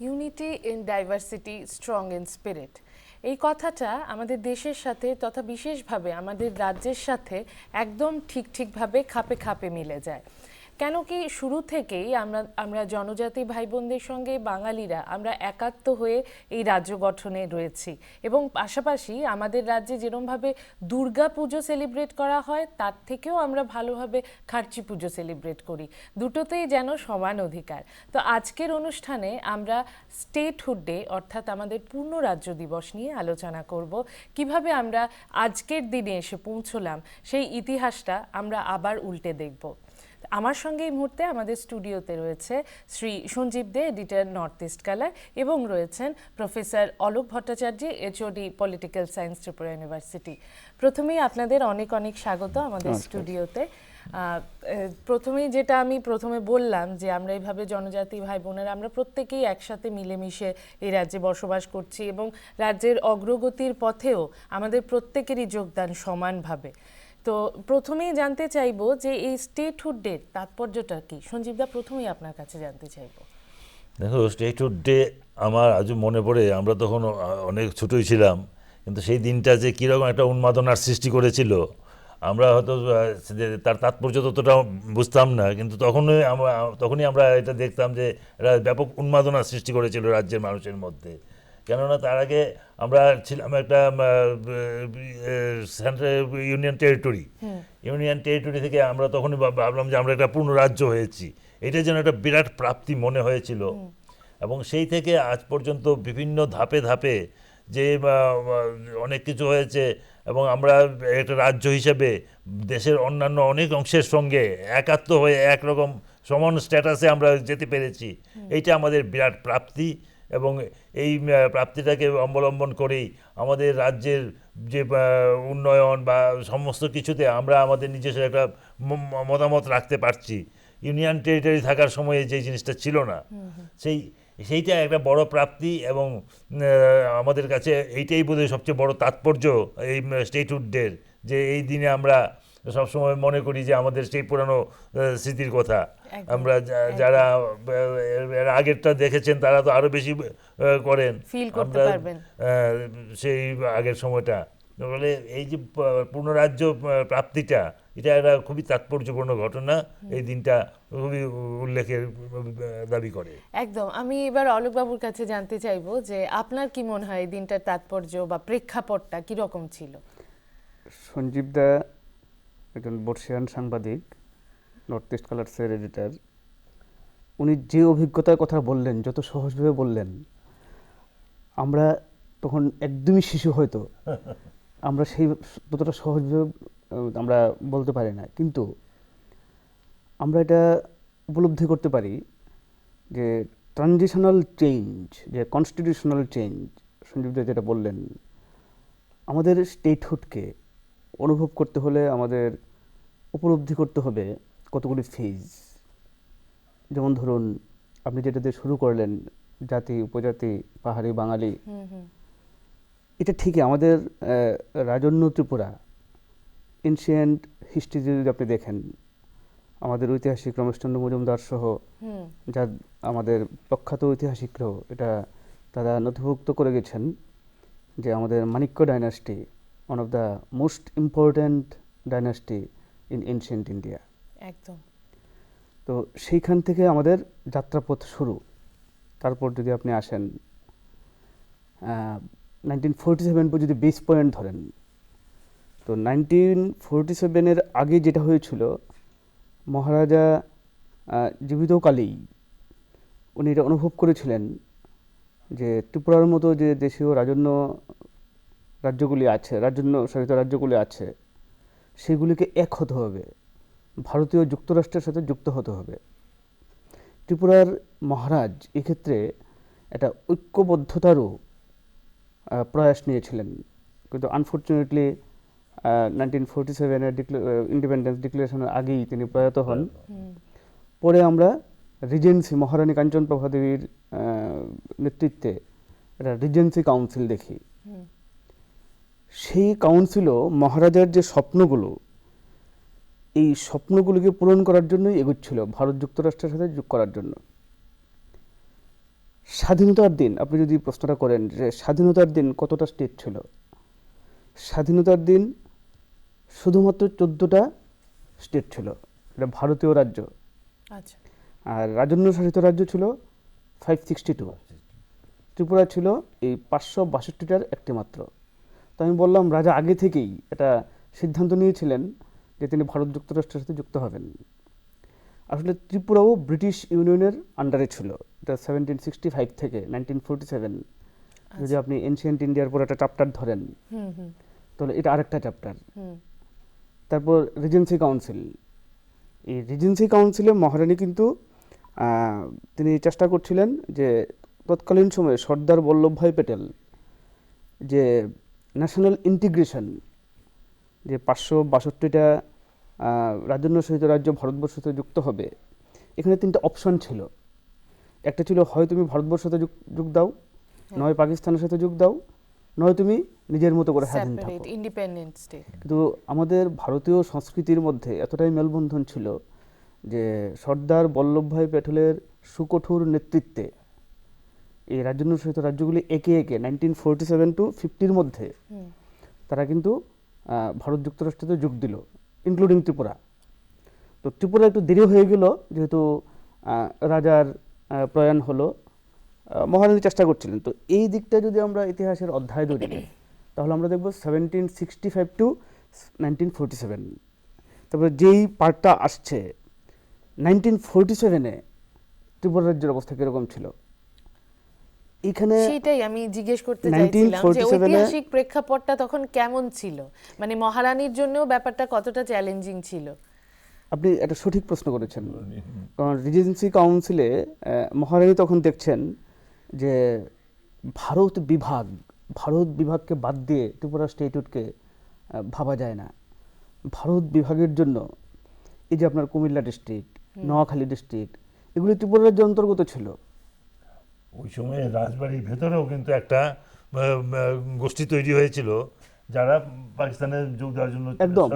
Unity in diversity strong in spirit, এই কথাটা আমাদের দেশের সাথে তথা বিশেষভাবে আমাদের রাজ্যের সাথে একদম ঠিকভাবে খাপে খাপে মিলে যায়। কেন কি শুরু থেকেই আমরা আমরা জনজাতি ভাই বোনদের সঙ্গে বাঙালিরা আমরা একাত্ম হয়ে এই রাজ্য গঠনে রয়েছি, এবং পাশাপাশি আমাদের রাজ্যে যেরকমভাবে দুর্গা পুজো সেলিব্রেট করা হয় তার থেকেও আমরা ভালোভাবে খার্চি পুজো সেলিব্রেট করি, দুটোতেই যেন সমান অধিকার। তো আজকের অনুষ্ঠানে আমরা স্টেটহুড ডে অর্থাৎ আমাদের পূর্ণ রাজ্য দিবস নিয়ে আলোচনা করব, কিভাবে আমরা আজকের দিনে এসে পৌঁছলাম সেই ইতিহাসটা আমরা আবার উল্টে দেখব। আমার সঙ্গে এই মুহূর্তে আমাদের স্টুডিওতে রয়েছে শ্রী সঞ্জীব দে, এডিটর নর্থ ইস্ট কালার, এবং রয়েছেন professor Alok Bhattacharya, HOD political science, Tripura university. প্রথমেই আপনাদের অনেক অনেক স্বাগত আমাদের স্টুডিওতে। প্রথমেই যেটা আমি প্রথমে বললাম যে আমরা এইভাবে জনজাতি ভাই বোনেরা আমরা প্রত্যেকেই একসাথে মিলেমিশে এই রাজ্যে বসবাস করছি, এবং রাজ্যের অগ্রগতির পথেও আমাদের প্রত্যেকেরই যোগদান সমানভাবে। তো প্রথমেই জানতে চাইবো যে এই স্টেটহুড ডের তাৎপর্যটা কি। সঞ্জীবদা, প্রথমেই আপনার কাছে জানতে চাইবো। দেখো, স্টেটহুড ডে আমার আজও মনে পড়ে। আমরা তখন অনেক ছোটোই ছিলাম, কিন্তু সেই দিনটা যে কীরকম একটা উন্মাদনার সৃষ্টি করেছিল আমরা হয়তো তার তাৎপর্য ততটা বুঝতাম না, কিন্তু তখনই আমরা এটা দেখতাম যে এটা ব্যাপক উন্মাদনার সৃষ্টি করেছিল রাজ্যের মানুষের মধ্যে। কেননা তার আগে আমরা ছিলাম একটা সেন্ট্রাল ইউনিয়ন টেরিটরি থেকে আমরা তখনই ভাবলাম যে আমরা একটা পূর্ণ রাজ্য হয়েছি। এটা যেন একটা বিরাট প্রাপ্তি মনে হয়েছিল, এবং সেই থেকে আজ পর্যন্ত বিভিন্ন ধাপে ধাপে যে অনেক কিছু হয়েছে, এবং আমরা একটা রাজ্য হিসেবে দেশের অন্যান্য অনেক অংশের সঙ্গে একাত্ম হয়ে একরকম সমান স্ট্যাটাসে আমরা যেতে পেরেছি। এইটা আমাদের বিরাট প্রাপ্তি, এবং এই প্রাপ্তিটাকে অবলম্বন করেই আমাদের রাজ্যের যে উন্নয়ন বা সমস্ত কিছুতে আমরা আমাদের নিজস্ব একটা মতামত রাখতে পারছি। ইউনিয়ন টেরিটরি থাকার সময়ে যে জিনিসটা ছিল না, সেইটা একটা বড় প্রাপ্তি, এবং আমাদের কাছে এইটাই বোধহয় সবচেয়ে বড় তাৎপর্য এই স্টেটহুড ডের, যে এই দিনে আমরা সবসময় মনে করি যে আমাদের সেই পুরানো স্মৃতির কথা। আমরা যারা আগেরটা দেখেছেন তারা তো আরো বেশি করেন, আমরা সেই আগের সময়টা বলে এই যে পূর্ণরাজ্য প্রাপ্তিটা, এটা একটা খুবই তাৎপর্যপূর্ণ ঘটনা। এই দিনটা খুবই উল্লেখের দাবি করে। একদম। আমি এবার অলোকবাবুর কাছে জানতে চাইবো যে আপনার কি মনে হয় এই দিনটার তাৎপর্য বা প্রেক্ষাপটটা কিরকম ছিল। সঞ্জীব দা একজন বর্ষিয়ান সাংবাদিক, নর্থ ইস্ট কালার্সের এডিটর। উনি যে অভিজ্ঞতার কথা বললেন, যত সহজভাবে বললেন, আমরা তখন একদমই শিশু, হয়তো আমরা সেই ততটা সহজভাবে আমরা বলতে পারি না, কিন্তু আমরা এটা উপলব্ধি করতে পারি যে ট্রানজিশনাল চেঞ্জ, যে কনস্টিটিউশনাল চেঞ্জ সঞ্জীবদা যেটা বললেন, আমাদের স্টেটহুডকে অনুভব করতে হলে আমাদের উপলব্ধি করতে হবে কতগুলি ফেজ। যেমন ধরুন, আপনি যেটা দিয়ে শুরু করলেন, জাতি উপজাতি পাহাড়ি বাঙালি, এটা ঠিকই আমাদের রাজন্য ত্রিপুরা এনশিয়েন্ট হিস্ট্রি যদি আপনি দেখেন, আমাদের ঐতিহাসিক রমেশচন্দ্র মজুমদার সহ যা আমাদের প্রখ্যাত ঐতিহাসিকরাও এটা তারা নথিভুক্ত করে গেছেন যে আমাদের Manikya dynasty one of the most important dynasty in ancient India. একদম। তো সেইখান থেকে আমাদের যাত্রাপথ শুরু। তারপর যদি আপনি আসেন 1947 যদি বেস পয়েন্ট ধরেন, তো 1947 আগে যেটা হয়েছিল, মহারাজা জীবিতকালেই উনি এটা অনুভব করেছিলেন যে ত্রিপুরার মতো যে দেশীয় রাজ্যগুলি আছে, শাসিত রাজ্যগুলি আছে, সেগুলিকে এক হতে হবে, ভারতীয় যুক্তরাষ্ট্রের সাথে যুক্ত হতে হবে। ত্রিপুরার মহারাজ এক্ষেত্রে একটা ঐক্যবদ্ধতারও প্রয়াস নিয়েছিলেন, কিন্তু আনফর্চুনেটলি 1947 ইন্ডিপেন্ডেন্স ডিক্লারেশনের আগেই তিনি প্রয়াত হন। পরে আমরা রিজেন্সি, মহারানী কাঞ্চনপ্রভা দেবীর নেতৃত্বে একটা রিজেন্সি কাউন্সিল দেখি। সেই কাউন্সিলও মহারাজার যে স্বপ্নগুলো, এই স্বপ্নগুলোকে পূরণ করার জন্যই এগোচ্ছিল, ভারত যুক্তরাষ্ট্রের সাথে যোগ করার জন্য। স্বাধীনতার দিন আপনি যদি প্রশ্নটা করেন যে স্বাধীনতার দিন কতটা স্টেট ছিল, স্বাধীনতার দিন শুধুমাত্র 14টা স্টেট ছিল, এটা ভারতীয় রাজ্য। আচ্ছা, আর রাজন্য শাসিত রাজ্য ছিল 562, ত্রিপুরা ছিল এই 562টার একটি মাত্র। তো আমি বললাম রাজা আগে থেকেই এটা সিদ্ধান্ত নিয়েছিলেন যে তিনি ভারত যুক্তরাষ্ট্রের সাথে যুক্ত হবেন। আসলে ত্রিপুরাও ব্রিটিশ ইউনিয়নের আন্ডারে ছিল, এটা 1765 থেকে 1947। যদি আপনি এনশিয়েন্ট ইন্ডিয়ার পর একটা চ্যাপ্টার ধরেন তাহলে এটা আরেকটা চ্যাপ্টার। তারপর রিজেন্সি কাউন্সিল, এই রিজেন্সি কাউন্সিলে মহারানী কিন্তু তিনি চেষ্টা করছিলেন যে তৎকালীন সময়ে সর্দার বল্লভভাই প্যাটেল যে ন্যাশনাল ইন্টিগ্রেশন, যে 562টা রাজন্য সহিত রাজ্য ভারতবর্ষের সাথে যুক্ত হবে, এখানে 3টা অপশন ছিল। একটা ছিল হয় তুমি ভারতবর্ষের সাথে যোগ দাও, নয় পাকিস্তানের সাথে যোগ দাও, নয় তুমি নিজের মতো করে স্বাধীন থাকো। Separate independent state. কিন্তু আমাদের ভারতীয় সংস্কৃতির মধ্যে এতটাই মেলবন্ধন ছিল যে সর্দার বল্লভভাই প্যাটেলের সুকঠোর নেতৃত্বে এই রাজন্য সহিত রাজ্যগুলি একে একে 1947 to 50 মধ্যে তারা কিন্তু ভারত যুক্তরাষ্ট্রতে যোগ দিল, ইনক্লুডিং ত্রিপুরা। তো ত্রিপুরা একটু দেরি হয়ে গেল, যেহেতু রাজার প্রয়াণ হলো, মহারানী চেষ্টা করছিলেন। তো এই দিকটা যদি আমরা ইতিহাসের অধ্যায় ধরি তাহলে আমরা দেখব 1765 to 1947। তারপরে যেই পার্টটা আসছে 1947-এ ত্রিপুরা রাজ্যের অবস্থা কিরকম ছিল, এখানে সেটাই আমি জিজ্ঞেস করতে চাইছিলাম যে 1947 ঐতিহাসিক প্রেক্ষাপটটা তখন কেমন ছিল, মানে মহারানীর জন্যও ব্যাপারটা কতটা চ্যালেঞ্জিং ছিল। আপনি একটা সঠিক প্রশ্ন করেছেন, কারণ রিজেন্সি কাউন্সিলে মহারানী তখন দেখছেন যে ভারত বিভাগকে বাদ দিয়ে ত্রিপুরা স্টেটহুডকে ভাবা যায় না। ভারত বিভাগের জন্য এই যে আপনার কুমিল্লা ডিস্ট্রিক্ট, নোয়াখালী ডিস্ট্রিক্ট, এগুলি ত্রিপুরা রাজ্যের অন্তর্গত ছিল। ওই সময়ে রাজবাড়ির ভেতরেও কিন্তু একটা গোষ্ঠী তৈরি হয়েছিল যারা পাকিস্তানে যোগ দেওয়ার জন্য একদম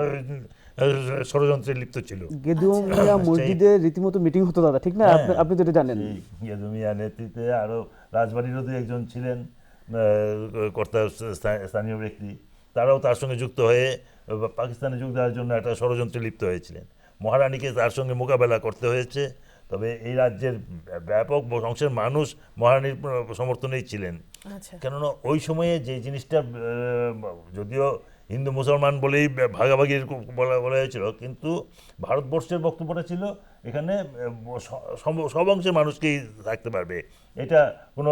ষড়যন্ত্রে লিপ্ত ছিল। গেদুমিয়া মসজিদে রীতিমতো মিটিং হতো দাদা, ঠিক না? আপনি তো এটা জানেন। গেদুমিয়া নেতৃত্বে আরও রাজবাড়িরও দু একজন ছিলেন কর্তা, স্থানীয় ব্যক্তি, তারাও তার সঙ্গে যুক্ত হয়ে পাকিস্তানে যোগ দেওয়ার জন্য একটা ষড়যন্ত্রে লিপ্ত হয়েছিলেন। মহারানীকে তার সঙ্গে মোকাবেলা করতে হয়েছে, তবে এই রাজ্যের ব্যাপক অংশের মানুষ মহারানীর সমর্থনেই ছিলেন। কেননা ওই সময়ে যে জিনিসটা, যদিও হিন্দু মুসলমান বলেই ভাগাভাগির বলা হয়েছিল, কিন্তু ভারতবর্ষের বক্তব্যটা ছিল এখানে সব অংশের মানুষকেই থাকতে পারবে, এটা কোনো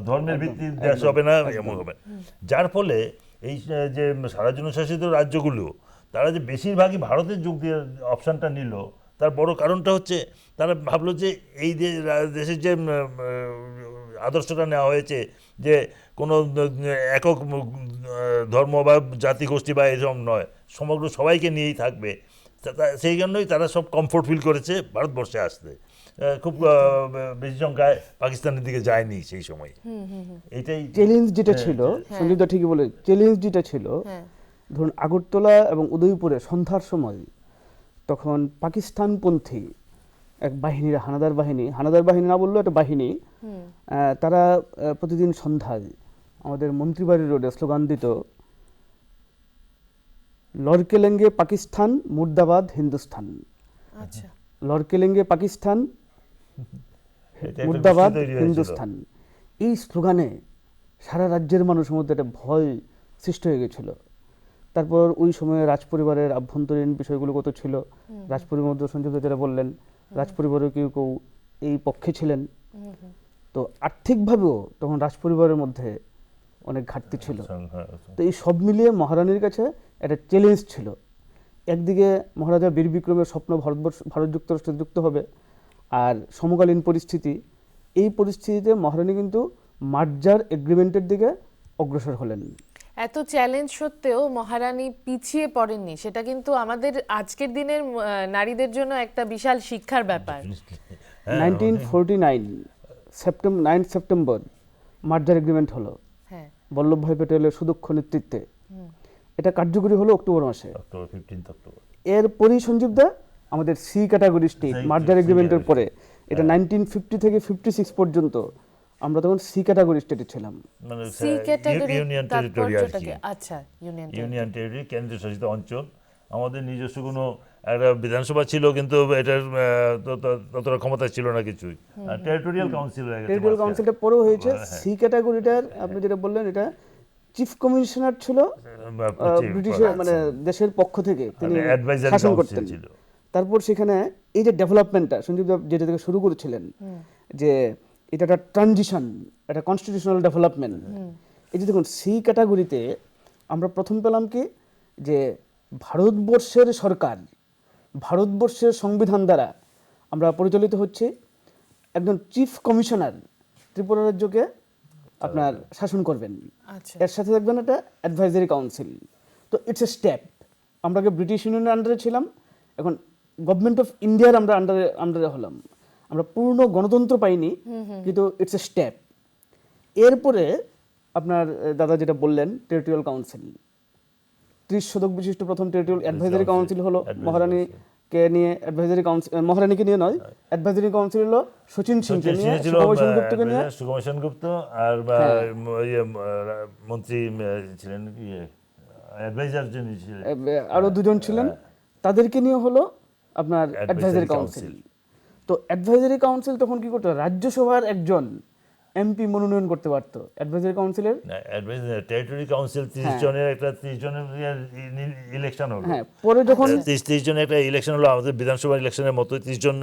ধর্মের ভিত্তির দেশ হবে না, এমন হবে। যার ফলে এই যে সারাজন্য শাসিত রাজ্যগুলো তারা যে বেশিরভাগই ভারতের যোগ দিয়ে অপশানটা নিল, তার বড় কারণটা হচ্ছে তারা ভাবলো যে এই দেশের যে আদর্শটা নেওয়া হয়েছে যে কোনো একক ধর্ম বা জাতি গোষ্ঠী বা এরকম নয়, সমগ্র সবাইকে নিয়েই থাকবে, সেই জন্যই তারা সব কমফোর্ট ফিল করেছে ভারতবর্ষে আসতে। খুব বেশি সংখ্যায় পাকিস্তানের দিকে যায়নি সেই সময়। এটাই চ্যালেঞ্জ যেটা ছিল, সঞ্জীবদা ঠিকই বলে, চ্যালেঞ্জ যেটা ছিল, ধরুন আগরতলা এবং উদয়পুরে সন্ধ্যার সময় তখন পাকিস্তানপন্থী এক বাহিনীর হানাদার বাহিনী না বললেও একটা বাহিনী, তারা প্রতিদিন সন্ধ্যায় আমাদের মন্ত্রীবাড়ি রোডে স্লোগান দিত, লড়কেলেঙ্গে পাকিস্তান, মুর্দাবাদ হিন্দুস্তান। লড়কেলেঙ্গে পাকিস্তান, মুর্দাবাদ হিন্দুস্তান। এই স্লোগানে সারা রাজ্যের মানুষের মধ্যে একটা ভয় সৃষ্টি হয়ে গেছিল। তারপর ওই সময়ে রাজপরিবারের আভ্যন্তরীণ বিষয়গুলো কত ছিল, রাজপরিবার মধ্যে সঞ্জীব যারা বললেন, রাজপরিবারের কেউ কেউ এই পক্ষে ছিলেন। তো আর্থিকভাবেও তখন রাজপরিবারের মধ্যে অনেক ঘাটতি ছিল। তো এই সব মিলিয়ে মহারানীর কাছে একটা চ্যালেঞ্জ ছিল। একদিকে মহারাজা বীর বিক্রমের স্বপ্ন ভারত যুক্তরাষ্ট্রে যুক্ত হবে, আর সমকালীন পরিস্থিতি, এই পরিস্থিতিতে মহারানী কিন্তু মার্জার এগ্রিমেন্টের দিকে অগ্রসর হলেন। এত চ্যালেঞ্জ সত্ত্বেও মহারানী পিছিয়ে পড়েননি, সেটা কিন্তু আমাদের আজকের দিনের নারীদের জন্য একটা বিশাল শিক্ষার ব্যাপার। 1949 9 সেপ্টেম্বর মার্জার এগ্রিমেন্ট হলো বল্লভভাই প্যাটেলের সুদক্ষ নেতৃত্বে। এটা কার্যকরী হলো অক্টোবর মাসে, 15 অক্টোবর। এরপরই সঞ্জীবদা আমাদের সি ক্যাটাগরি স্টেট মার্জার এগ্রিমেন্টের পরে, এটা 1950 থেকে 56 পর্যন্ত আমরা তখন সি ক্যাটাগরি স্টেটে ছিলাম। মানে সি ক্যাটাগরি ইউনিয়ন টেরিটরি আর তাৎপর্যটা কি, কি? আচ্ছা, ইউনিয়ন ইউনিয়ন টেরিটরি, কেন্দ্রশাসিত অঞ্চল। আমাদের নিজস্ব কোনো একটা বিধানসভা ছিল, কিন্তু এটার ততটা ক্ষমতা ছিল না কিছুই। টেরিটোরিয়াল কাউন্সিল হয়ে গেছে। টেরিটোরিয়াল কাউন্সিলটা পরেও হয়েছে। হ্যাঁ। সি ক্যাটাগরিটার আপনি যেটা বললেন, এটা চিফ কমিশনার ছিল ব্রিটিশের, মানে দেশের পক্ষ থেকে তিনি অ্যাডভাইজারি শাসন কাউন্সিল করতেন। ছিল। তারপর সেখানে এই যে ডেভেলপমেন্টটা সঞ্জীব দা যেটা থেকে শুরু করেছিলেন, যে এটা একটা ট্রানজিশন, একটা কনস্টিটিউশনাল ডেভেলপমেন্ট। এই যে দেখুন সি ক্যাটাগরিতে আমরা প্রথম পেলাম কি, যে ভারতবর্ষের সরকার, ভারতবর্ষের সংবিধান দ্বারা আমরা পরিচালিত হচ্ছে, একজন চিফ কমিশনার ত্রিপুরা রাজ্যকে আপনার শাসন করবেন। আচ্ছা, এর সাথে থাকবেন একটা অ্যাডভাইজারি কাউন্সিল। তো ইটস এ স্টেপ। আমরা আগে ব্রিটিশ ইউনিয়নের আন্ডারে ছিলাম, এখন গভর্নমেন্ট অফ ইন্ডিয়ার আমরা আন্ডারে হলাম। আমরা পূর্ণ গণতন্ত্র পাইনি, কিন্তু ইটস এ স্টেপ। এরপরে আপনার দাদা যেটা বললেন, টেরিটোরিয়াল কাউন্সিল, 30 সদস্য বিশিষ্ট প্রথম টেরিটোরিয়াল অ্যাডভাইজারি কাউন্সিল হলো। মহারানীকে নিয়ে অ্যাডভাইজারি কাউন্সিল, মহারানীকে নিয়ে নয়, অ্যাডভাইজারি কাউন্সিল হলো সচিন সিংকে নিয়ে, সুকুমার সেনগুপ্তকে নিয়ে। সুকুমার সেনগুপ্ত আর মন্ত্রী ছিলেন, অ্যাডভাইজার যিনি ছিলেন, আরো দুজন ছিলেন, তাদেরকে নিয়ে হলো আপনার অ্যাডভাইজারি কাউন্সিল। তো অ্যাডভাইজারি কাউন্সিল তখন কি করতো, রাজ্যসভার একজন এমপি মনোনয়ন করতে পারতো অ্যাডভাইজারি কাউন্সিলের। টেরিটরি কাউন্সিল 30 জনের একটা 30 জনের ইলেকশন হলো। হ্যাঁ, পরে যখন 30 জনের একটা ইলেকশন হলো, আমাদের বিধানসভা ইলেকশনের মতো 30 জন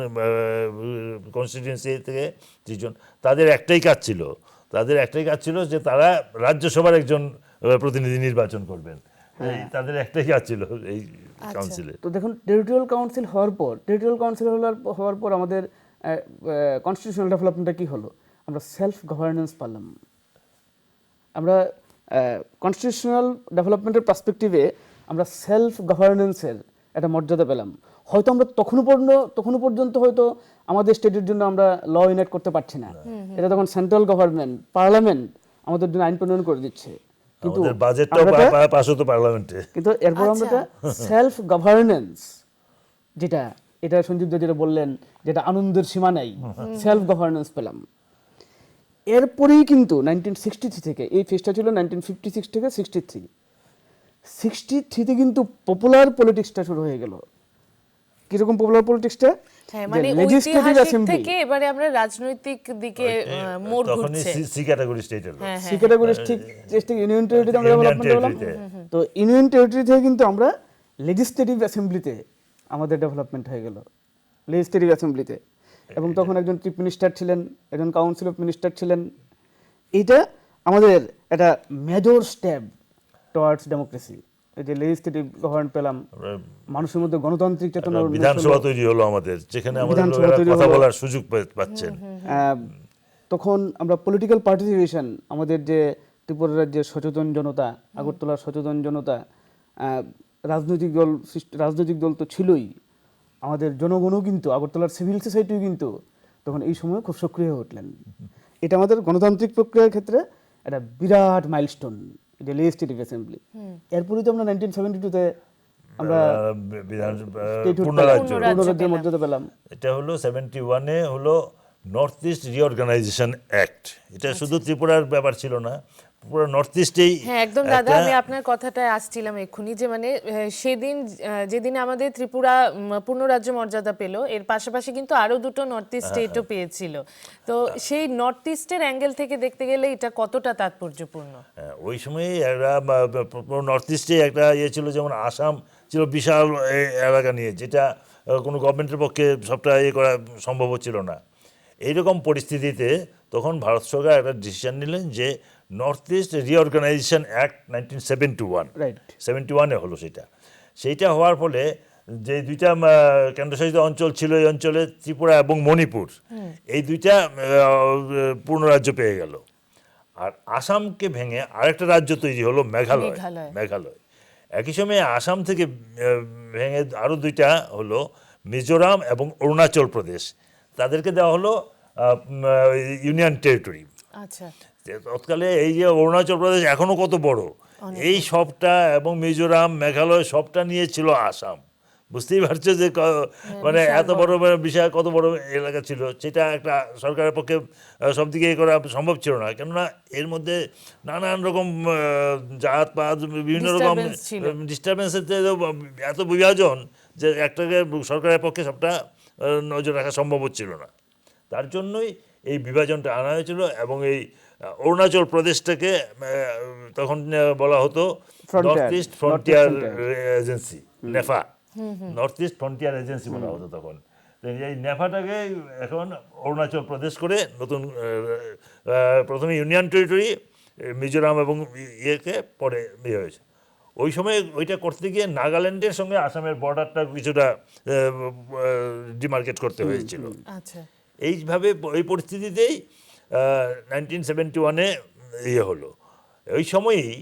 কনস্টিটিউয়েন্সি থেকে 30 জন। তাদের একটাই কাজ ছিল যে তারা রাজ্যসভার একজন প্রতিনিধি নির্বাচন করবেন। তাদের একটাই কাজ ছিল এই কাউন্সিলে। তো দেখুন টেরিটোরিয়াল কাউন্সিল হওয়ার পর আমাদের কনস্টিটিউশনাল ডেভেলপমেন্টটা কি হলো, আমরা সেলফ গভর্নেন্স পেলাম। আমরা কনস্টিটিউশনাল ডেভেলপমেন্টের পার্সপেক্টিভে আমরা সেলফ গভর্নেন্সের একটা মর্যাদা পেলাম। হয়তো আমরা তখনও পর্যন্ত হয়তো আমাদের স্টেটের জন্য আমরা ল ইনেক্ট করতে পারছি না, এটা তখন সেন্ট্রাল গভর্নমেন্ট, পার্লামেন্ট আমাদের জন্য আইন প্রণয়ন করে দিচ্ছে। কিন্তু আমাদের বাজেটটাও পাস হতো পার্লামেন্টে। কিন্তু এরপর আমরা সেলফ গভর্নেন্স, এটা সঞ্জীব দা যেটা বললেন, যেটা আনন্দের সীমা নাই, সেলফ গভর্নেন্স পেলাম। এরপরেই কিন্তু 1963 থেকে, এই ফেজটা ছিল 1956 থেকে 63তে কিন্তু পপুলার পলিটিক্সটা শুরু হয়ে গেল। কিরকম পপুলার পলিটিক্সটা? হ্যাঁ, মানে ঐতিহাসিক থেকে এবারে আমরা রাজনৈতিক দিকে মোড় ঘুরছে। সি ক্যাটাগরি স্টেট হলো। সি ক্যাটাগরি ঠিক ইউনিয়ন টেরিটরিতে আমরা ডেভেলপমেন্ট হলাম। তো ইউনিয়ন টেরিটরি থেকে কিন্তু আমরা লেজিসলেটিভ অ্যাসেম্বলিতে আমাদের ডেভেলপমেন্ট হয়ে গেল, লেজিসলেটিভ অ্যাসেম্বলিতে। এবং তখন একজন চিফ মিনিস্টার ছিলেন, একজন কাউন্সিল অফ মিনিস্টার ছিলেন। এইটা আমাদের একটা মেজর স্টেপ টুয়ার্ডস ডেমোক্রেসি। এই যে লেজিসলেটিভ গভর্নমেন্ট পেলাম, মানুষের মধ্যে গণতান্ত্রিক চেতনা, বিধানসভা তৈরি হলো আমাদের, যেখানে আমাদের কথা বলার সুযোগ পাচ্ছেন। তখন আমরা পলিটিক্যাল পার্টিসিপেশন, আমাদের যে ত্রিপুরা রাজ্যের সচেতন জনতা, আগরতলার সচেতন জনতা, রাজনৈতিক দল তো ছিলই, আমাদের জনগণও কিন্তু, আগরতলার সিভিল সোসাইটিও কিন্তু তখন এই সময় খুব সক্রিয় হয়ে উঠলেন। এটা আমাদের গণতান্ত্রিক প্রক্রিয়ার ক্ষেত্রে একটা বিরাট মাইলস্টোন, যে লেজিসলেটিভ অ্যাসেম্বলি। এরপরই তো আমরা 1972-তে আমরা পূর্ণরাজ্যের মর্যাদা পেলাম। এটা হলো 71-এ হলো নর্থ ইস্ট রিঅর্গানাইজেশন অ্যাক্ট। এটা শুধু ত্রিপুরার ব্যাপার ছিল না, পুরো নর্থ ইস্টেই। হ্যাঁ, একদম দাদা, আমি আপনার কথাটায় আসছিলাম এক্ষুনি, যে মানে সেদিন যেদিন আমাদের ত্রিপুরা পূর্ণ রাজ্য মর্যাদা পেল, এর পাশাপাশি কিন্তু আরো দুটো নর্থ ইস্ট স্টেটও পেয়েছিল। তো সেই নর্থ ইস্টের অ্যাঙ্গেল থেকে দেখতে গেলে এটা কতটা তাৎপর্যপূর্ণ। ওই সময় একটা নর্থ ইস্টে একটা ইয়ে ছিল, যেমন আসাম ছিল বিশাল এলাকা নিয়ে, যেটা কোনো গভর্নমেন্টের পক্ষে সবটা ইয়ে করা সম্ভব ছিল না। এইরকম পরিস্থিতিতে তখন ভারত সরকার একটা ডিসিশন নিলেন যে নর্থ ইস্ট রিঅর্গানাইজেশন অ্যাক্ট 1971 হলো সেইটা হওয়ার ফলে যে দুইটা কেন্দ্রশাসিত অঞ্চল ছিল, এই অঞ্চলে ত্রিপুরা এবং মণিপুর, এই দুইটা পূর্ণ রাজ্য পেয়ে গেল। আর আসামকে ভেঙে আরেকটা রাজ্য তৈরি হলো মেঘালয়। একই সময়ে আসাম থেকে ভেঙে আরও দুইটা হলো মিজোরাম এবং অরুণাচল প্রদেশ, তাদেরকে দেওয়া হলো ইউনিয়ন টেরিটরি। আচ্ছা, তৎকালে এই যে অরুণাচল প্রদেশ এখনো কত বড়, এই সবটা এবং মিজোরাম, মেঘালয় সবটা নিয়ে ছিল আসাম, বুঝতেই পারছো যে মানে বিশাল এত বড় বিষয়, কত বড় এলাকা ছিল, সেটা একটা সরকারের পক্ষে সব দিকে এ করা সম্ভব ছিল না। কেননা এর মধ্যে নানান রকম জাত পাত বিভিন্ন রকম Disturbance ছিল। ডিস্টারবেন্সের এত বিভাজন যে একটাকে সরকারের পক্ষে সবটা নজর রাখা সম্ভব হচ্ছিল না। তার জন্যই এই বিভাজনটা আনা হয়েছিল। এবং এই অরুণাচল প্রদেশটাকে তখন বলা হতো Frontier, north east North East frontier Frontier। Agency, NEFA, north east frontier agency বলা হতো তখন। তো এই নেফাটাকে এখন অরুণাচল প্রদেশ করে নতুন প্রথমে ইউনিয়ন টেরিটরি মিজোরাম এবং ইয়েকে পরে ইয়ে হয়েছে। ওই সময় ওইটা করতে গিয়ে নাগাল্যান্ডের সঙ্গে আসামের বর্ডারটা কিছুটা ডিমার্কেট করতে হয়েছিল। আচ্ছা, এইভাবে এই পরিস্থিতিতেই 1971-এ ইয়ে হলো। ওই সময়ই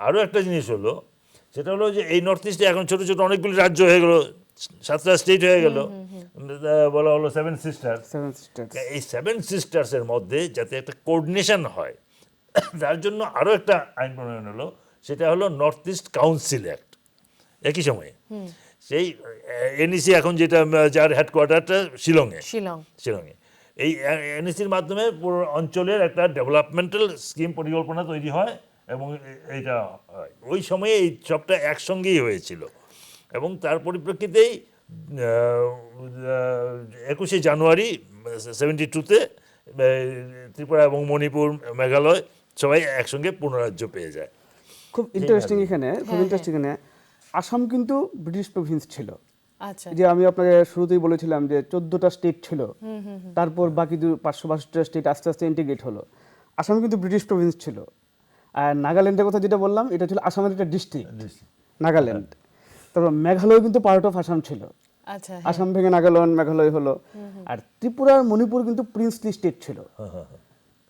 আরও একটা জিনিস হলো, সেটা হলো যে এই নর্থ ইস্টে এখন ছোটো ছোটো অনেকগুলি রাজ্য হয়ে গেলো, 7টা স্টেট হয়ে গেল, বলা হলো 7 সিস্টার। Seven sisters. এই 7 সিস্টার্সের মধ্যে যাতে একটা কোঅর্ডিনেশন হয়, তার জন্য আরও একটা আইন প্রণয়ন হলো, সেটা হলো নর্থ ইস্ট কাউন্সিল অ্যাক্ট। একই সময়ে সেই এনইসি এখন যেটা, যার হেডকোয়ার্টারটা শিলংয়ে, শিলংয়ে, এই এনইসির মাধ্যমে পুরো অঞ্চলের একটা ডেভেলপমেন্টাল স্কিম পরিকল্পনা তৈরি হয় এবং এইটা হয়। ওই সময়ে এই সবটা একসঙ্গেই হয়েছিল। এবং তার পরিপ্রেক্ষিতেই 21শে জানুয়ারি 72-তে ত্রিপুরা এবং মণিপুর, মেঘালয় সবাই একসঙ্গে পূর্ণরাজ্য পেয়ে যায়। খুব ইন্টারেস্টিং এখানে, খুব ইন্টারেস্টিং এখানে আসাম কিন্তু ব্রিটিশ প্রভিন্স ছিল। আচ্ছা, যে আমি আপনাকে শুরুতেই বলেছিলাম যে 14টা স্টেট ছিল, তারপর বাকি 562টা স্টেট আস্তে আস্তে ইন্টিগ্রেট হলো। আসাম কিন্তু ব্রিটিশ প্রভিন্স ছিল। আর নাগাল্যান্ডের কথা যেটা বললাম, এটা ছিল আসামের একটা ডিস্ট্রিক্ট, নাগাল্যান্ড। তারপর মেঘালয় কিন্তু পার্ট অফ আসাম ছিল। আচ্ছা, আসাম ভেঙে নাগাল্যান্ড, মেঘালয় হলো। আর ত্রিপুরার মণিপুর কিন্তু প্রিন্সলি স্টেট ছিল।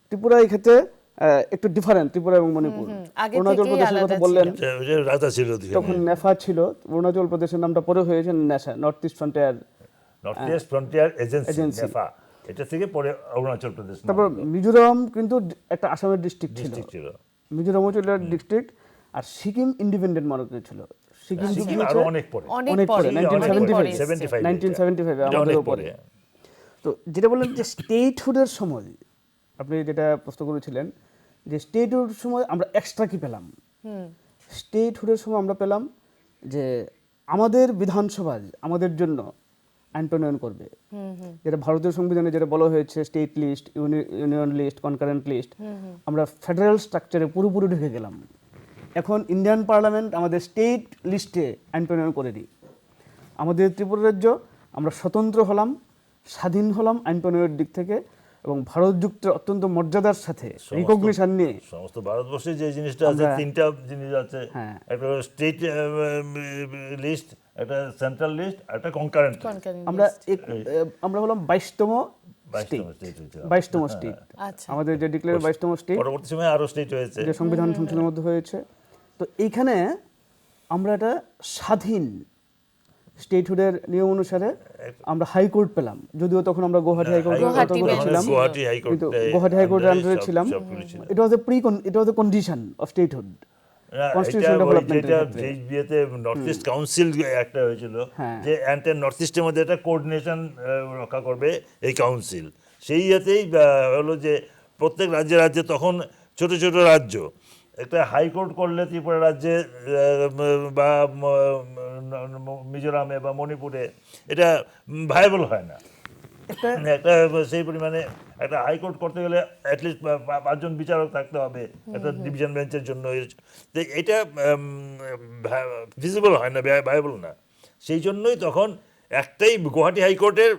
ত্রিপুরা এই ক্ষেত্রে একটু ডিফারেন্ট, ত্রিপুরা এবং মণিপুর। আগে অরুণাচল থেকেই প্রদেশের আলাদা কথা বললেন, রাজা ছিল তখন নেফা ছিল। অরুণাচল প্রদেশের নামটা পরে হয়েছে নেশা, north east frontier north east frontier agency, agency. NEFA. এটা থেকে পরে অরুণাচল প্রদেশ তারপর মিজোরাম কিন্তু একটা আসামের ডিস্ট্রিক্ট ছিল। ডিস্ট্রিক্ট ছিল। মিজোরামও ছিল ডিস্ট্রিক্ট। আর সিকিম ইন্ডিপেন্ডেন্ট মনে ছিল। সিকিম যুদ্ধ সিকিম আরো হয়েছে অনেক পরে, অনেক পরে, 1975 1975 আমাদের উপরে। তো যেটা বললেন যে স্টেটহুডের সময়, আপনি যেটা প্রশ্ন করেছিলেন যে স্টেটহুডের সময় আমরা এক্সট্রা কি পেলাম। স্টেটহুডের সময় আমরা পেলাম যে আমাদের বিধানসভায় আমাদের জন্য আইন প্রণয়ন করবে, যেটা ভারতীয় সংবিধানে যেটা বলা হয়েছে state list, union list, concurrent list. আমরা ফেডারেল স্ট্রাকচারে পুরোপুরি ঢুকে গেলাম। এখন ইন্ডিয়ান পার্লামেন্ট আমাদের স্টেট লিস্টে আইন প্রণয়ন করে দিই। আমাদের ত্রিপুরা রাজ্য আমরা স্বতন্ত্র হলাম, স্বাধীন হলাম আইন প্রণয়নের দিক থেকে, এবং ভারত যুক্তের অত্যন্ত মর্যাদার সাথে রিকগনিশন নিয়ে সমস্ত ভারতবর্ষে যে জিনিসটা আছে, 3টা জিনিস আছে। একটা স্টেট লিস্ট, একটা সেন্ট্রাল লিস্ট, একটা কনকারেন্ট। আমরা হলাম 22তম স্টেট। 22তম স্টেট আমাদের যে ডিক্লেয়ার 22তম স্টেট। পরবর্তী সময়ে আরো স্টেট হয়েছে, যে সংবিধান সংশোধনের মধ্যে হয়েছে। তো এইখানে আমরা একটা স্বাধীন স্টেটহুডের নিয়ম অনুসারে আমরা হাইকোর্ট পেলাম, যদিও তখন আমরা গুয়াহাটি হাইকোর্টে ছিলাম, কিন্তু গুয়াহাটি হাইকোর্টের আন্ডারে ছিলাম। ইট ওয়াজ এ কন্ডিশন অফ স্টেটহুড। কনস্টিটিউশনাল ডেভেলপমেন্টের ক্ষেত্রে যে বিয়েতে নর্থ ইস্ট কাউন্সিল একটা হয়েছিল, যে এন্টার নর্থ ইস্টের মধ্যে একটা কোঅর্ডিনেশন রক্ষা করবে এই কাউন্সিল। সেই ইয়েতেই হলো যে প্রত্যেক রাজ্যে রাজ্যে তখন ছোট ছোট রাজ্য একটা হাইকোর্ট করলে ত্রিপুরা রাজ্যে বা মিজোরামে বা মণিপুরে এটা ভায়াবল হয় না। একটা সেই পরিমাণে একটা হাইকোর্ট করতে গেলে অ্যাটলিস্ট 5 জন বিচারক থাকতে হবে একটা ডিভিশন বেঞ্চের জন্য। এটা ভিজিবল হয় না, ভায়াবল না। সেই জন্যই তখন একটাই গুয়াহাটি হাইকোর্টের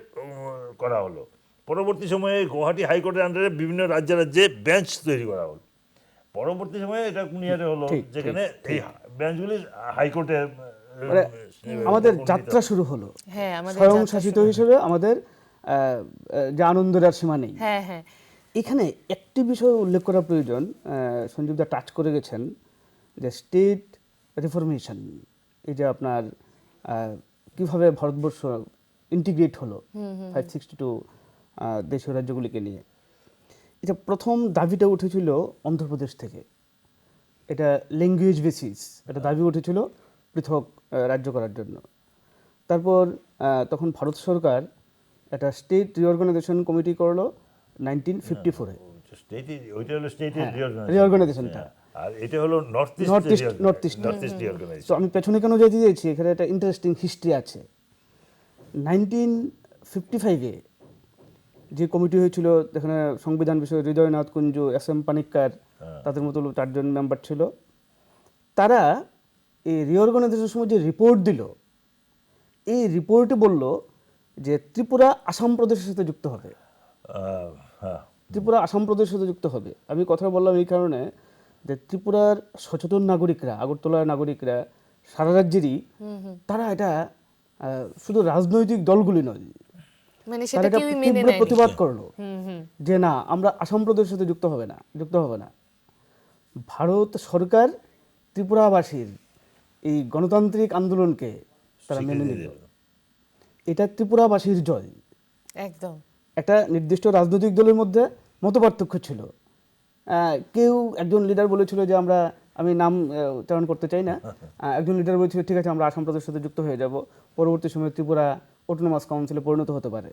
করা হলো। পরবর্তী সময়ে গুয়াহাটি হাইকোর্টের আন্ডারে বিভিন্ন রাজ্যে রাজ্যে বেঞ্চ তৈরি করা হলো। পরবর্তী সময়ে এটা কোন ইয়ারে হলো, যেখানে এই বেঞ্চগুলি হাইকোর্টে আমাদের যাত্রা শুরু হলো। স্বয়ং শাসিত হিসেবে আমাদের যে আনন্দের আর সীমা নেই। এখানে একটি বিষয় উল্লেখ করা প্রয়োজন, সঞ্জীবদা টাচ করে গেছেন, যে স্টেট রিফরমেশন। এই যে আপনার কিভাবে ভারতবর্ষ ইন্টিগ্রেট হলো 562 দেশীয় রাজ্যগুলিকে নিয়ে। এটা প্রথম দাবিটা উঠেছিল অন্ধ্রপ্রদেশ থেকে। এটা ল্যাঙ্গুয়েজ বেসিস একটা দাবি উঠেছিল পৃথক রাজ্য করার জন্য। তারপর তখন ভারত সরকার একটা স্টেট রিঅর্গানাইজেশন কমিটি করলো 1954-এ। ওইটা হলো স্টেটের reorganizationটা। আর এটা হলো north north east east reorganisation. তো আমি পেছনে কেন যেতে চাইছি, এখানে একটা ইন্টারেস্টিং হিস্ট্রি আছে। 1955-এ যে কমিটি হয়েছিল, এখানে সংবিধান বিষয়ে হৃদয়নাথ কুঞ্জু, SM পানিক্কার, তাদের মতো 4 জন মেম্বার ছিল। তারা এই রিঅর্গানাইজেশনের সময় যে রিপোর্ট দিল, এই রিপোর্টে বলল যে ত্রিপুরা আসাম প্রদেশের সাথে যুক্ত হবে। হ্যাঁ, ত্রিপুরা আসাম প্রদেশের সাথে যুক্ত হবে। আমি কথা বললাম এই কারণে যে ত্রিপুরার সচেতন নাগরিকরা, আগরতলার নাগরিকরা, সারা রাজ্যেরই, তারা এটা শুধু রাজনৈতিক দলগুলি নয়, মানে তারা সেটা এটা কেউই মেনে তীব্র নেয় প্রতিবাদ করলো যে না, আমরা আসাম প্রদেশের সাথে যুক্ত হবে না। ভারত সরকার ত্রিপুরাবাসীর এই গণতান্ত্রিক আন্দোলনকে তারা মেনে নিল। এটা ত্রিপুরাবাসীর জয়। একদম। একটা নির্দিষ্ট রাজনৈতিক দলের মধ্যে মতপার্থক্য ছিল। কেউ একজন লিডার বলেছিল যে আমি নাম উচ্চারণ করতে চাই না, একজন লিডার বলেছিল ঠিক আছে আমরা আসাম প্রদেশের সাথে যুক্ত হয়ে যাব, পরবর্তী সময়ে ত্রিপুরা অটোনমাস কাউন্সিলে পরিণত হতে পারে।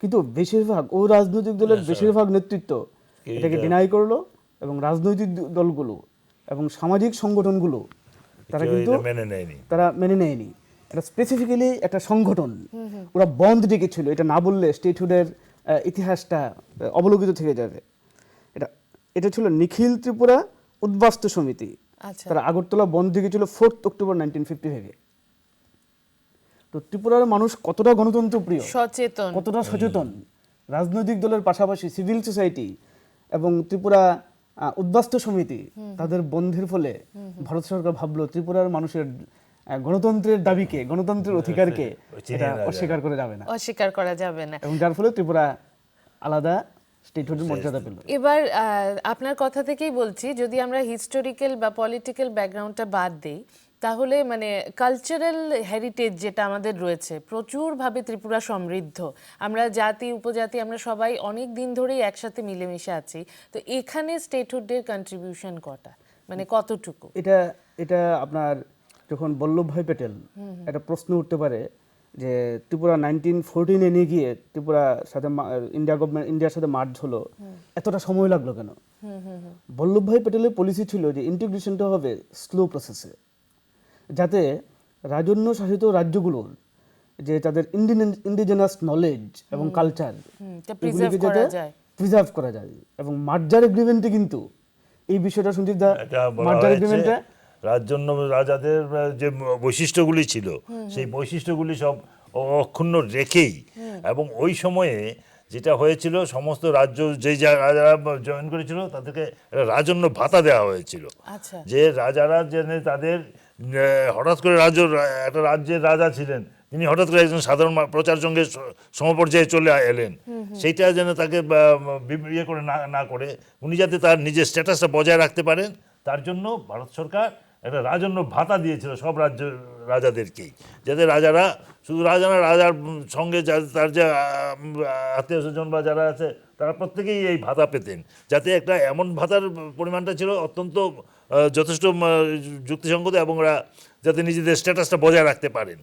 কিন্তু বেশিরভাগ ও রাজনৈতিক দলের বেশিরভাগ নেতৃত্ব এটাকে ডিনাই করলো, এবং রাজনৈতিক দলগুলো এবং সামাজিক সংগঠনগুলো তারা কিন্তু তারা মেনে নেয়নি। এটা স্পেসিফিক্যালি একটা সংগঠন, ওরা বন্ধ ডেকেছিল, এটা না বললে স্টেটহুডের ইতিহাসটা অবলোকিত থেকে যাবে। এটা ছিল নিখিল ত্রিপুরা উদ্বাস্তু সমিতি। আচ্ছা। তারা আগরতলা বন্ধ ডেকেছিল 4 অক্টোবর 1955-এ। তো ত্রিপুরার মানুষ কতটা গণতন্ত্র প্রিয়, সচেতন, কতটা সচেতন, রাজনৈতিক দলের পাশাপাশি সিভিল সোসাইটি এবং ত্রিপুরা উদ্বাস্তু সমিতি তাদের বন্ধের ফলে ভারত সরকার ভাবলো ত্রিপুরার মানুষের গণতন্ত্রের দাবিকে, গণতন্ত্রের অধিকারকে এটা অস্বীকার করা যাবে না, এবং যার ফলে ত্রিপুরা আলাদা স্টেটহুডের মর্যাদা পেল। এবার আপনার কথা থেকেই বলছি, যদি আমরা হিস্টোরিক্যাল বা পলিটিক্যাল ব্যাকগ্রাউন্ডটা বাদ দিই, তাহলে মানে কালচারাল হেরিটেজ যেটা আমাদের রয়েছে, প্রচুরভাবে ত্রিপুরা সমৃদ্ধ। আমরা জাতি উপজাতি আমরা সবাই অনেক দিন ধরেই একসাথে মিলেমিশে আছি। তো এখানে স্টেটহুডের কন্ট্রিবিউশন কটা, মানে কতটুকু? এটা আপনার যখন বল্লভভাই প্যাটেল একটা প্রশ্ন উঠতে পারে যে ত্রিপুরা 1914-এ নিয়ে গিয়ে ত্রিপুরার সাথে ইন্ডিয়ার সাথে মার্জ হলো, এতটা সময় লাগলো কেন? বল্লভভাই প্যাটেলের পলিসি ছিল যে ইন্টিগ্রেশনটা হবে স্লো প্রসেসে, যাতে রাজন্য শাসিত রাজ্যগুলোর যে তাদের ইন্ডিজিনাস নলেজ এবং কালচার এগুলিকে যাতে প্রিজার্ভ করা যায়। এবং মার্জার এগ্রিমেন্টে কিন্তু এই বিষয়টা সঞ্জিত মার্জার এগ্রিমেন্টে রাজাদের যে বৈশিষ্ট্যগুলি ছিল সেই বৈশিষ্ট্যগুলি সব অক্ষুণ্ণ রেখেই, এবং ওই সময়ে যেটা হয়েছিল সমস্ত রাজ্য যে রাজারা জয়েন করেছিল তাদেরকে রাজন্য ভাতা দেওয়া হয়েছিল। যে রাজারা যেন তাদের হঠাৎ করে একটা রাজ্যের রাজা ছিলেন, তিনি হঠাৎ করে একজন সাধারণ প্রচার সঙ্গে সমপর্যায়ে চলে এলেন, সেইটা যেন তাকে ইয়ে করে না করে উনি যাতে তার নিজের স্ট্যাটাসটা বজায় রাখতে পারেন, তার জন্য ভারত সরকার একটা রাজন্য ভাতা দিয়েছিল সব রাজাদেরকেই, যাতে রাজারা শুধু রাজার সঙ্গে তার যে আত্মীয় স্বজন বা যারা আছে তারা প্রত্যেকেই এই ভাতা পেতেন, যাতে একটা এমন ভাতার পরিমাণটা ছিল অত্যন্ত যথেষ্ট যুক্তিসঙ্গত, এবং ওরা যাতে নিজেদের স্ট্যাটাসটা বজায় রাখতে পারেন।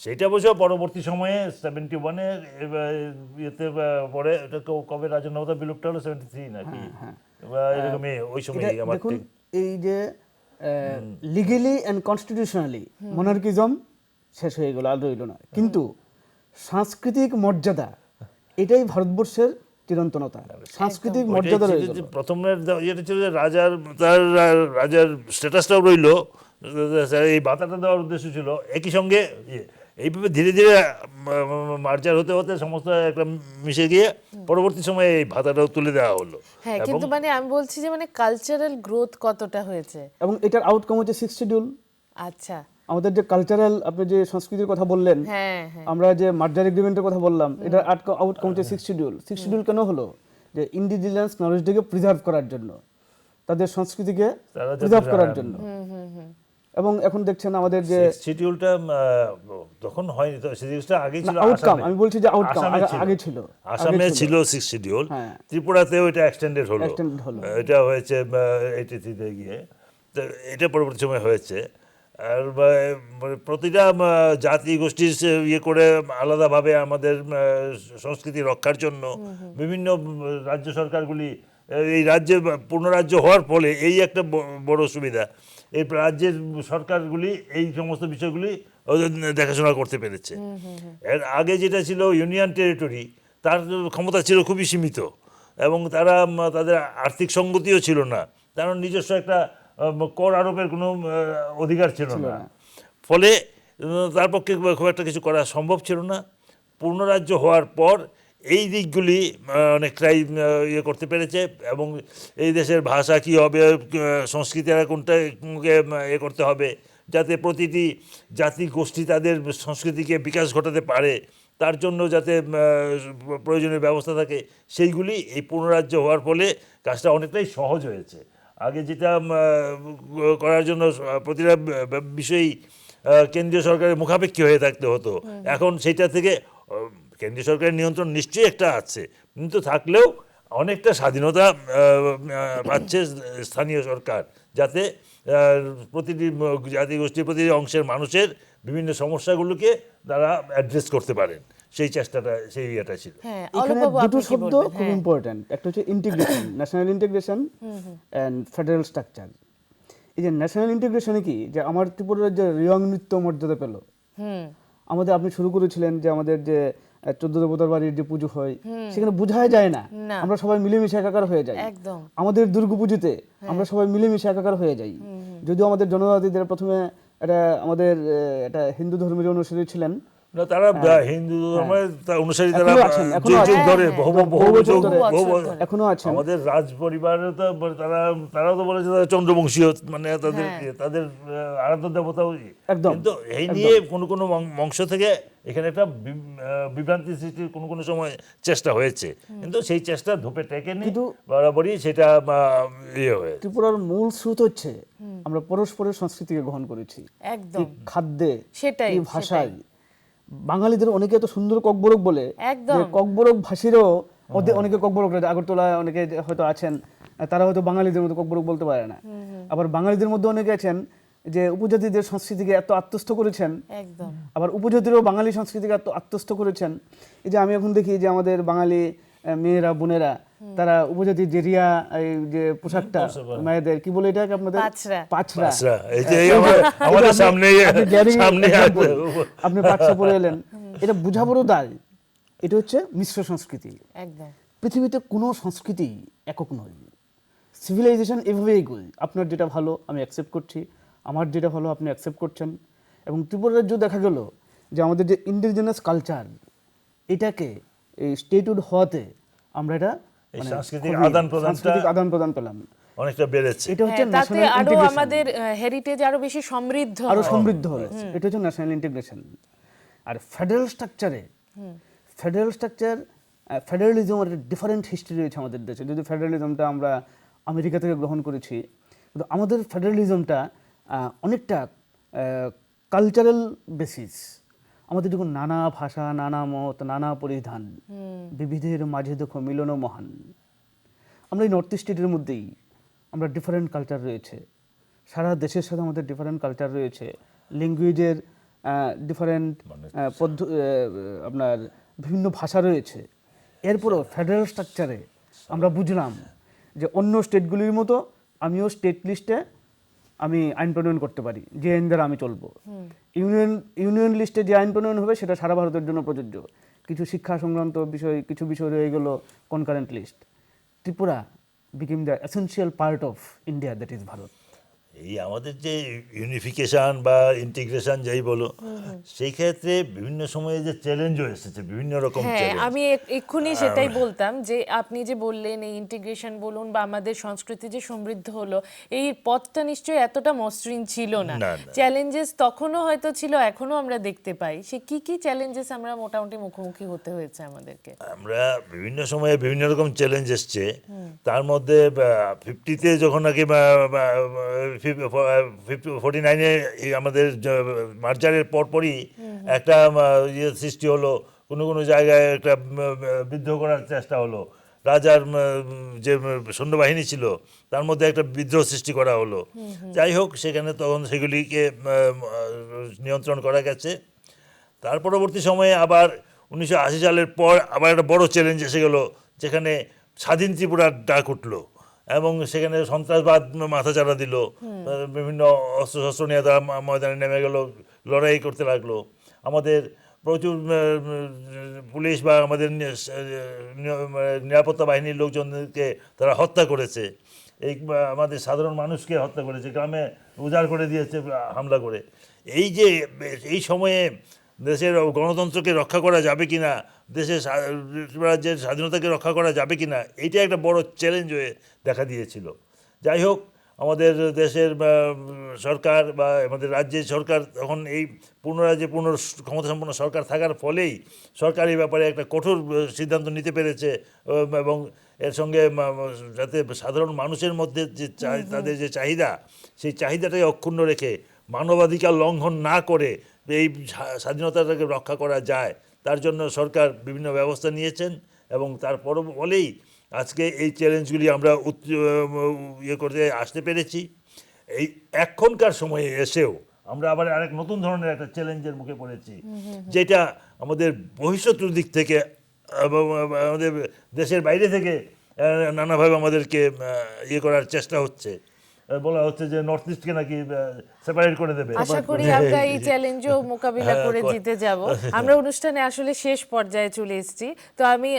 সেইটা অবশ্য পরবর্তী সময়ে 71-এর ইয়েতে পরে এটা কবে রাজন্য ভাতা বিলুপ্ত হলো, 73 নাকি এরকমই ওই সময়। দেখুন এই যে লিগালি অ্যান্ড কনস্টিটিউশনালি মনার্কিজম শেষ হয়ে গেল, আর রইল না, কিন্তু সাংস্কৃতিক মর্যাদা এটাই ভারতবর্ষের চিরন্তনতা, সাংস্কৃতিক মর্যাদা রইল। প্রথমে যেটা ছিল যে রাজার স্ট্যাটাসটাও রইল, এই ভাতাটা দেওয়ার উদ্দেশ্য ছিল। একই সঙ্গে এইভাবে ধীরে ধীরে মার্জার হতে হতে সমস্ত একটা মিশে গিয়ে পরবর্তী সময়ে এই ভাতাটাও তুলে দেওয়া হলো। হ্যাঁ, কিন্তু মানে আমি বলছি যে মানে কালচারাল গ্রোথ কতটা হয়েছে, এবং এটার আউটকাম হচ্ছে 6 শিডিউল। আচ্ছা, আমাদের যে কালচারাল, আপনি যে সংস্কৃতির কথা বললেন, আমরা যে মার্জার এগ্রিমেন্টের কথা বললাম, এটার আউটকাম হচ্ছে 6 শিডিউল। 6 শিডিউল কেন হলো? যে ইন্ডিজিনাস নলেজটাকে প্রিজার্ভ করার জন্য, তাদের সংস্কৃতিকে প্রিজার্ভ করার জন্য। এবং এখন দেখছেন আমাদের যে শিডিউলটা তখন হয়নি, তো শিডিউলটা আগে ছিল আউটকাম, আমি বলছি যে আউটকাম আগে ছিল, আসামে ছিল 6 শিডিউল, ত্রিপুরাতেও এটা এক্সটেন্ডেড হলো, এটা হয়েছে 83-তে গিয়ে, তো এটা পরবর্তী সময় হয়েছে। আর মানে প্রতিটা জাতি গোষ্ঠীর ইয়ে করে আলাদাভাবে আমাদের সংস্কৃতি রক্ষার জন্য বিভিন্ন রাজ্য সরকারগুলি এই রাজ্যে পূর্ণ রাজ্য হওয়ার ফলে এই একটা বড় সুবিধা, এই রাজ্যের সরকারগুলি এই সমস্ত বিষয়গুলি দেখাশোনা করতে পেরেছে। এর আগে যেটা ছিল ইউনিয়ন টেরিটরি, তার ক্ষমতা ছিল খুবই সীমিত এবং তারা তাদের আর্থিক সঙ্গতিও ছিল না, কারণ নিজস্ব একটা কর আরোপের কোনো অধিকার ছিল না, ফলে তার পক্ষে খুব একটা কিছু করা সম্ভব ছিল না। পূর্ণরাজ্য হওয়ার পর এই দিকগুলি অনেকটাই ইয়ে করতে পেরেছে এবং এই দেশের ভাষা কী হবে, সংস্কৃতি কোনটা ইয়ে করতে হবে, যাতে প্রতিটি জাতি গোষ্ঠী তাদের সংস্কৃতিকে বিকাশ ঘটাতে পারে, তার জন্য যাতে প্রয়োজনীয় ব্যবস্থা থাকে, সেইগুলি এই পূর্ণরাজ্য হওয়ার ফলে কাজটা অনেকটাই সহজ হয়েছে। আগে যেটা করার জন্য প্রতিটা বিষয়ই কেন্দ্রীয় সরকারের মুখাপেক্ষী হয়ে থাকতে হতো, এখন সেটা থেকে কেন্দ্রীয় সরকারের নিয়ন্ত্রণ নিশ্চয়ই একটা আছে, কিন্তু থাকলেও অনেকটা স্বাধীনতা পাচ্ছে স্থানীয় সরকার, যাতে প্রতিটি জাতিগোষ্ঠীর প্রতিটি অংশের মানুষের বিভিন্ন সমস্যাগুলোকে তারা অ্যাড্রেস করতে পারেন। সেই চেষ্টাটা, সেই ইয়েটা ছিল। এখানে দুটো শব্দ খুব ইম্পর্ট্যান্ট, একটা হচ্ছে integration, national integration and federal structure. এই যে ন্যাশনাল ইন্টিগ্রেশনে কি, যে আমার ত্রিপুরা রাজ্যে রিয়ং নৃত্য মর্যাদা পেল। আমাদের আপনি শুরু করেছিলেন যে আমাদের যে 14 দেবতার বাড়ির যে পুজো হয়, সেখানে বোঝাই যায় না, আমরা সবাই মিলেমিশে একাকার হয়ে যাই। আমাদের দুর্গাপুজোতে আমরা সবাই মিলেমিশে একাকার হয়ে যাই। যদিও আমাদের জনজাতিদের প্রথমে এটা আমাদের এটা হিন্দু ধর্মের অনুসারী ছিলেন, না তারা হিন্দু ধর্মের অনুসারী, তারা যুগ ধরে এখনো আছেন। আমাদের রাজ পরিবারে তো তারাও তো বলেছে তারা চন্দ্রবংশীয়, মানে তাদের আরাধ্য দেবতাও, কিন্তু এই নিয়ে কোনো কোনো অংশ থেকে এখানে একটা বিভ্রান্তি সৃষ্টির কোনো সময় চেষ্টা হয়েছে, কিন্তু সেই চেষ্টা ধূপে টেকেনি, বরাবরই সেটা ইয়ে হয়ে। ত্রিপুরার মূল স্রোত হচ্ছে আমরা পরস্পরের সংস্কৃতিকে গ্রহণ করেছি, একদম খাদ্যে, সেটাই ভাষায়। বাঙালিদের অনেকে এত সুন্দর ককবরক বলে, ককবরক ভাষীরও অনেকে ককবরক, আগরতলায় অনেকে হয়তো আছেন, তারা হয়তো বাঙালিদের মতো ককবরক বলতে পারে না। আবার বাঙালিদের মধ্যে অনেকে আছেন যে উপজাতিদের সংস্কৃতিকে এত আত্মস্থ করেছেন, আবার উপজাতিরও বাঙালি সংস্কৃতিকে এত আত্মস্থ করেছেন। এই যে আমি এখন দেখি যে আমাদের বাঙালি মেয়েরা, বোনেরা, তারা উপজাতির যে রিয়া, এই যে পোশাকটা মায়েদের কি বলে এটাকে আপনাদের পাছরা, আপনি পাছরা পরে এলেন, এটা বুঝাবো দায়। এটা হচ্ছে মিশ্র সংস্কৃতি। পৃথিবীতে কোনো সংস্কৃতি একক নয়, সিভিলাইজেশন এভাবে এগোয়। আপনার যেটা ভালো আমি অ্যাকসেপ্ট করছি, আমার যেটা ভালো আপনি অ্যাকসেপ্ট করছেন। এবং ত্রিপুরা রাজ্য দেখা গেল যে আমাদের যে ইন্ডিজিনাস কালচার, এটাকে এই স্টেটহুড হওয়াতে আমরা এটা সাংস্কৃতিক আদান প্রদান পেলাম, অনেকটা বেড়েছে। এটা হচ্ছে তাতে আরো আমাদের হেরিটেজ আরো বেশি সমৃদ্ধ হলো। এটা হচ্ছে ন্যাশনাল ইন্টিগ্রেশন। আর ফেডারেল স্ট্রাকচার, ফেডারেলিজমের ডিফারেন্ট হিস্ট্রি রয়েছে আমাদের দেশে। যদি ফেডারেলিজমটা আমরা আমেরিকা থেকে গ্রহণ করেছি, কিন্তু আমাদের ফেডারেলিজমটা অনেকটা কালচারাল বেসিস। আমাদের দেখুন নানা ভাষা, নানা মত, নানা পরিধান, বিবিধের মাঝে দেখো মিলন মহান। আমরা এই নর্থ ইস্ট স্টেটের মধ্যেই আমরা ডিফারেন্ট কালচার রয়েছে, সারা দেশের সাথে আমাদের ডিফারেন্ট কালচার রয়েছে, ল্যাঙ্গুয়েজের ডিফারেন্ট আপনার বিভিন্ন ভাষা রয়েছে। এরপরও ফেডারেল স্ট্রাকচারে আমরা বুঝলাম যে অন্য স্টেটগুলির মতো আমিও স্টেট লিস্টে আমি আইন প্রণয়ন করতে পারি, যে আইন দ্বারা আমি চলবো। ইউনিয়ন লিস্টে যে আইন প্রণয়ন হবে সেটা সারা ভারতের জন্য প্রযোজ্য। কিছু শিক্ষা সংক্রান্ত কিছু বিষয় রয়ে গেল concurrent list. Tripura became the essential part of India, that is Bharat. এই আমাদের যে ইউনিফিকেশন বা ইন্টিগ্রেশন যাই বলো, সেই ক্ষেত্রে বিভিন্ন সময়ে যে চ্যালেঞ্জও এসেছে, বিভিন্ন রকম চ্যালেঞ্জ। আমি এক্ষুনি সেটাই বলতাম যে আপনি যে বললেন এই ইন্টিগ্রেশন বলুন বা আমাদের সংস্কৃতি যে সমৃদ্ধ হলো, এই পথটা নিশ্চয়ই এতটা মসৃণ ছিল না। চ্যালেঞ্জেস তখনও হয়তো ছিল, এখনো আমরা দেখতে পাই। সে কি চ্যালেঞ্জেস আমরা মোটামুটি মুখোমুখি হতে হয়েছে আমাদেরকে? আমরা বিভিন্ন সময়ে বিভিন্ন রকম চ্যালেঞ্জ এসছে, তার মধ্যে 50-তে যখন নাকি 49-এ আমাদের মার্জারের পরপরই একটা সৃষ্টি হলো, কোনো জায়গায় একটা বিদ্রোহ করার চেষ্টা হলো, রাজার যে সৈন্যবাহিনী ছিল তার মধ্যে একটা বিদ্রোহ সৃষ্টি করা হলো। যাই হোক, সেখানে তখন সেগুলিকে নিয়ন্ত্রণ করা গেছে। তার পরবর্তী সময়ে আবার 1980 সালের পর আবার একটা বড় চ্যালেঞ্জ এসে গেল, যেখানে স্বাধীন ত্রিপুরার ডাক উঠলো এবং সেখানে সন্ত্রাসবাদ মাথাচাড়া দিল। বিভিন্ন অস্ত্রশস্ত্র নিয়ে তারা ময়দানে নেমে গেল, লড়াই করতে লাগলো। আমাদের প্রচুর পুলিশ বা আমাদের নিরাপত্তা বাহিনীর লোকজনকে তারা হত্যা করেছে। এই আমাদের সাধারণ মানুষকে হত্যা করেছে, গ্রামে উজাড় করে দিয়েছে হামলা করে। এই সময়ে দেশের গণতন্ত্রকে রক্ষা করা যাবে কিনা, দেশের রাজ্যের স্বাধীনতাকে রক্ষা করা যাবে কিনা, এইটা একটা বড় চ্যালেঞ্জ হয়ে দেখা দিয়েছিল। যাই হোক, আমাদের দেশের সরকার বা আমাদের রাজ্যের সরকার তখন এই পূর্ণ ক্ষমতাসম্পন্ন সরকার থাকার ফলেই সরকার এই ব্যাপারে একটা কঠোর সিদ্ধান্ত নিতে পেরেছে এবং এর সঙ্গে যাতে সাধারণ মানুষের মধ্যে যে তাদের যে চাহিদা, সেই চাহিদাটাকে অক্ষুণ্ণ রেখে মানবাধিকার লঙ্ঘন না করে এই স্বাধীনতাটাকে রক্ষা করা যায়, তার জন্য সরকার বিভিন্ন ব্যবস্থা নিয়েছেন এবং তার ফলেই আজকে এই চ্যালেঞ্জগুলি আমরা করতে আসতে পেরেছি। এই এখনকার সময়ে এসেও আমরা আবার আরেক নতুন ধরনের একটা চ্যালেঞ্জের মুখে পড়েছি, যেটা আমাদের বহিঃশত্রুর দিক থেকে আমাদের দেশের বাইরে থেকে নানাভাবে আমাদেরকে করার চেষ্টা হচ্ছে। বলা হচ্ছে যে নর্থ ইস্টকে নাকি সেপারেট করে দেবে। আশা করি আমরা এই চ্যালেঞ্জও মোকাবিলা করে জিতে যাব। আমরা অনুষ্ঠানে আসলে শেষ পর্যায়ে চলে এসেছি। তো আমি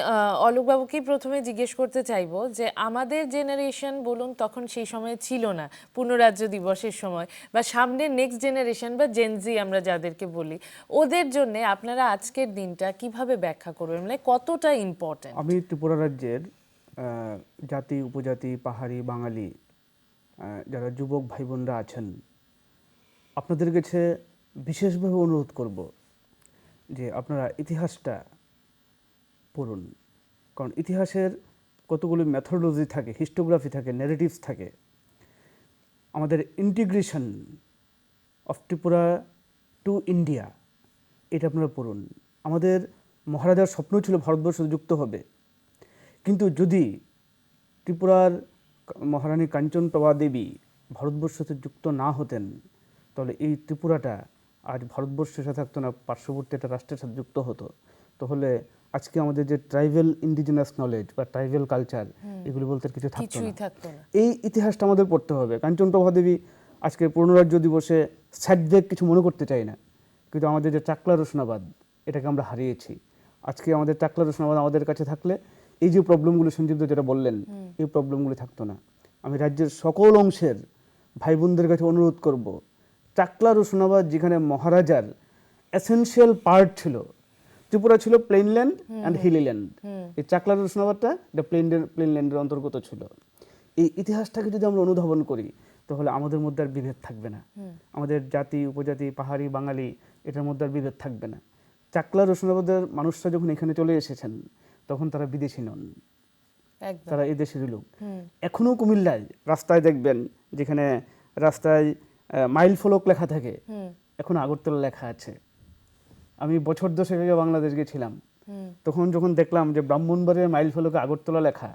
অলোক বাবুকে প্রথমে জিজ্ঞেস করতে চাইবো যে আমাদের জেনারেশন বলুন তখন সেই সময় ছিল না পূর্ণরাজ্য দিবসের সময়, বা সামনে নেক্সট জেনারেশন বা জেনজি আমরা যাদেরকে বলি, ওদের জন্য আপনারা আজকের দিনটা কিভাবে ব্যাখ্যা করবেন, মানে কতটা ইম্পর্টেন্ট? আমি ত্রিপুরা রাজ্যের জাতি, উপজাতি, পাহাড়ি, বাঙালি যারা যুবক ভাই বোনরা আছেন, আপনাদের কাছে বিশেষভাবে অনুরোধ করব যে আপনারা ইতিহাসটা পড়ুন। কারণ ইতিহাসের কতগুলো মেথোডোলজি থাকে, হিস্টোগ্রাফি থাকে, ন্যারেটিভস থাকে। আমাদের integration of Tripura to India, এটা আপনারা পড়ুন। আমাদের মহারাজার স্বপ্ন ছিল ভারতবর্ষ যুক্ত হবে, কিন্তু যদি ত্রিপুরার মহারানী কাঞ্চনপ্রভা দেবী ভারতবর্ষের সাথে যুক্ত না হতেন, তাহলে এই ত্রিপুরাটা আজ ভারতবর্ষের সাথে থাকতো না, পার্শ্ববর্তী একটা রাষ্ট্রের সাথে যুক্ত হতো। তাহলে আজকে আমাদের যে ট্রাইবেল ইন্ডিজিনাস নলেজ বা ট্রাইবেল কালচার, এগুলি বলতে কিছু থাকতো না। এই ইতিহাসটা আমাদের পড়তে হবে। কাঞ্চনপ্রভা দেবী আজকে পূর্ণরাজ্য দিবসে স্যাডব্যাক কিছু মনে করতে চাই না, কিন্তু আমাদের যে চাকলা রোশনাবাদ, এটাকে আমরা হারিয়েছি। আজকে আমাদের চাকলা রোশনাবাদ আমাদের কাছে থাকলে এই যে প্রবলেমগুলো সঞ্জীব যেটা বললেন, এই প্রবলেমগুলি থাকতো না। আমি রাজ্যের সকল অংশের ভাই বোনদের কাছে অনুরোধ করব, চাকলা রোশনাবাদ যেখানে মহারাজার এসেনশিয়াল পার্ট ছিল, ত্রিপুরা ছিল প্লেনল্যান্ড অ্যান্ড হিলি ল্যান্ড, এই চাকলা রোশনাবাদটা এটা প্লেনল্যান্ডের অন্তর্গত ছিল। এই ইতিহাসটাকে যদি আমরা অনুধাবন করি, তাহলে আমাদের মধ্যে আর বিভেদ থাকবে না। আমাদের জাতি, উপজাতি, পাহাড়ি, বাঙালি, এটার মধ্যে আর বিভেদ থাকবে না। চাকলা রোশনাবাদের মানুষরা যখন এখানে চলে এসেছেন, তখন তারা বিদেশি নন, তারা এই দেশেরই লোক। এখনও কুমিল্লায় রাস্তায় দেখবেন, যেখানে রাস্তায় মাইল ফলক লেখা থাকে, এখন আগরতলা লেখা আছে। আমি বছর 10 আগে বাংলাদেশ গেছিলাম, তখন যখন দেখলাম যে ব্রাহ্মণবাড়িয়ার মাইল ফলকে আগরতলা লেখা,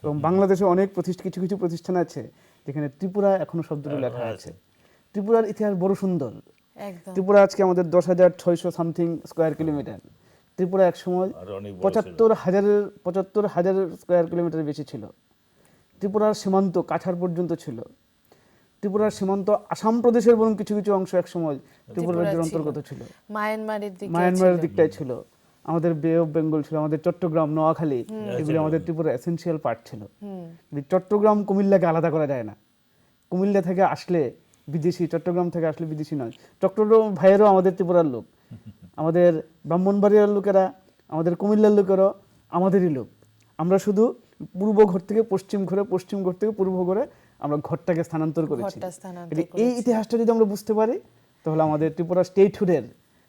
এবং বাংলাদেশে অনেক কিছু কিছু প্রতিষ্ঠান আছে যেখানে ত্রিপুরা এখনো শব্দটি লেখা আছে। ত্রিপুরার ইতিহাস বড় সুন্দর। ত্রিপুরা আজকে আমাদের 10,600 সামথিং স্কোয়ার কিলোমিটার। ত্রিপুরা একসময় 75,000 স্কোয়ার কিলোমিটার বেশি ছিল। ত্রিপুরার সীমান্ত কাছাড় পর্যন্ত ছিল। ত্রিপুরার সীমান্ত আসাম প্রদেশের বরং কিছু কিছু অংশ একসময় ত্রিপুরা রাজ্যের অন্তর্গত ছিল, মায়ানমারের দিকটাই ছিল। আমাদের বে অফ বেঙ্গল ছিল, আমাদের চট্টগ্রাম, নোয়াখালী, এগুলি আমাদের ত্রিপুরার এসেনশিয়াল পার্ট ছিল। চট্টগ্রাম কুমিল্লাকে আলাদা করা যায় না। কুমিল্লা থেকে আসলে বিদেশি, চট্টগ্রাম থেকে আসলে বিদেশি নয়। চট্টগ্রাম ভাইয়েরও আমাদের ত্রিপুরার লোক, আমাদের ব্রাহ্মণবাড়িয়ার লোকেরা, আমাদের কুমিল্লার লোকেরও আমাদেরই লোক। আমরা শুধু পূর্ব ঘর থেকে পশ্চিম ঘরে, পশ্চিম ঘর থেকে পূর্ব ঘরে আমরা ঘরটাকে স্থানান্তর করেছি। এই ইতিহাসটা যদি আমরা বুঝতে পারি, তাহলে আমাদের ত্রিপুরা স্টেটহুডের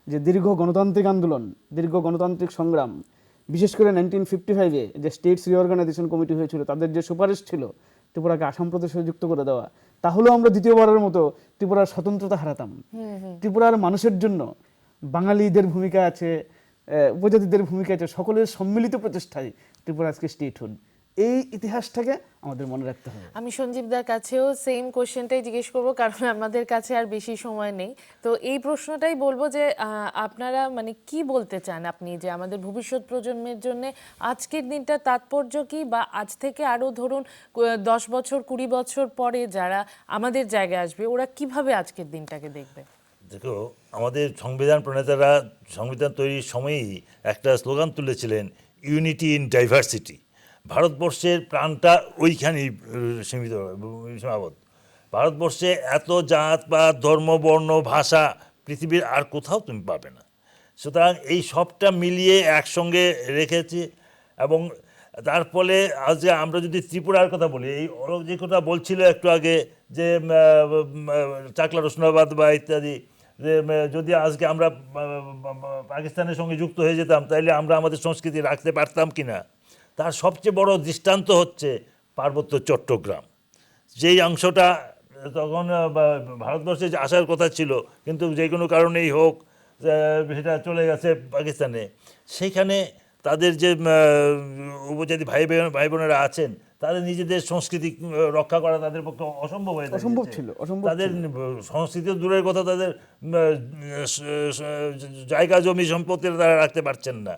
যে দীর্ঘ গণতান্ত্রিক আন্দোলন, দীর্ঘ গণতান্ত্রিক সংগ্রাম, বিশেষ করে 1955-এ যে স্টেটস রিঅর্গানাইজেশন কমিটি হয়েছিল, তাদের যে সুপারিশ ছিল ত্রিপুরাকে আসাম প্রদেশে যুক্ত করে দেওয়া, তাহলেও আমরা দ্বিতীয়বারের মতো ত্রিপুরার স্বতন্ত্রতা হারাতাম। ত্রিপুরার মানুষের জন্য বাঙালিদের ভূমিকা আছে, উপজাতিদের ভূমিকা আছে, সকলের সম্মিলিত প্রচেষ্টায় ত্রিপুরা আজকে স্টেটহুড। এই ইতিহাসটাকে আমাদের মনে রাখতে হবে। আমি সঞ্জীবদার কাছেও সেম কোশ্চেনটাই জিজ্ঞেস করব, কারণ আমাদের কাছে আর বেশি সময় নেই। তো এই প্রশ্নটাই বলবো যে আপনারা মানে কি বলতে চান আপনি, যে আমাদের ভবিষ্যৎ প্রজন্মের জন্য আজকের দিনটা তাৎপর্য কি, বা আজ থেকে আরও ধরুন 10 বছর 20 বছর পরে যারা আমাদের জায়গায় আসবে ওরা কিভাবে আজকের দিনটাকে দেখবে? দেখো, আমাদের সংবিধান প্রণেতারা সংবিধান তৈরির সময়ই একটা স্লোগান তুলেছিলেন, ইউনিটি ইন ডাইভার্সিটি। ভারতবর্ষের প্রাণটা ওইখানেই সীমাবদ্ধ। ভারতবর্ষে এত জাত বা ধর্ম, বর্ণ, ভাষা পৃথিবীর আর কোথাও তুমি পাবে না। সুতরাং এই সবটা মিলিয়ে একসঙ্গে রেখেছি। এবং তার ফলে আজ যে আমরা যদি ত্রিপুরার কথা বলি, এই যে কথা বলছিল একটু আগে যে চাকলা রোশনাবাদ বা ইত্যাদি, যে যদি আজকে আমরা পাকিস্তানের সঙ্গে যুক্ত হয়ে যেতাম তাহলে আমরা আমাদের সংস্কৃতি রাখতে পারতাম কি না, তার সবচেয়ে বড় দৃষ্টান্ত হচ্ছে পার্বত্য চট্টগ্রাম। যেই অংশটা তখন ভারতবর্ষে যে আসার কথা ছিল, কিন্তু যে কোনো কারণেই হোক সেটা চলে গেছে পাকিস্তানে। সেইখানে তাদের যে উপজাতি ভাই বোনেরা আছেন, তাদের নিজেদের সংস্কৃতি রক্ষা করা তাদের পক্ষে অসম্ভব হয়ে দাঁড়িয়েছে। তাদের সংস্কৃতি দূরের কথা, তাদের জায়গা জমি সম্পত্তি তারা রাখতে পারছেন না।